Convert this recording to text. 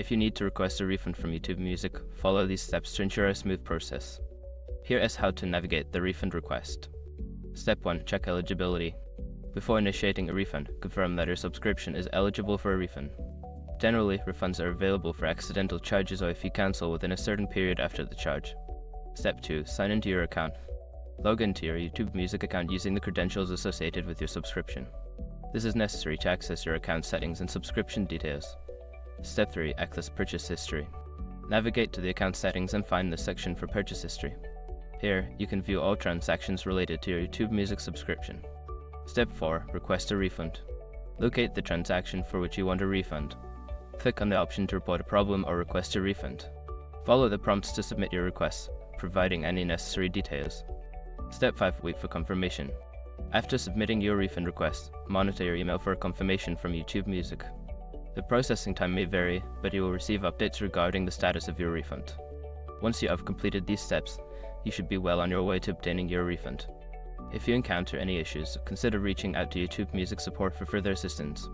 If you need to request a refund from YouTube Music, follow these steps to ensure a smooth process. Here is how to navigate the refund request. Step 1. Check eligibility. Before initiating a refund, confirm that your subscription is eligible for a refund. Generally, refunds are available for accidental charges or if you cancel within a certain period after the charge. Step 2. Sign into your account. Log into your YouTube Music account using the credentials associated with your subscription. This is necessary to access your account settings and subscription details. Step 3. Access purchase history. Navigate to the account settings and find the section for purchase history. Here, you can view all transactions related to your YouTube Music subscription. Step 4. Request a refund. Locate the transaction for which you want a refund. Click on the option to report a problem or request a refund. Follow the prompts to submit your request, providing any necessary details. Step 5. Wait for confirmation. After submitting your refund request, monitor your email for a confirmation from YouTube Music. The processing time may vary, but you will receive updates regarding the status of your refund. Once you have completed these steps, you should be well on your way to obtaining your refund. If you encounter any issues, consider reaching out to YouTube Music support for further assistance.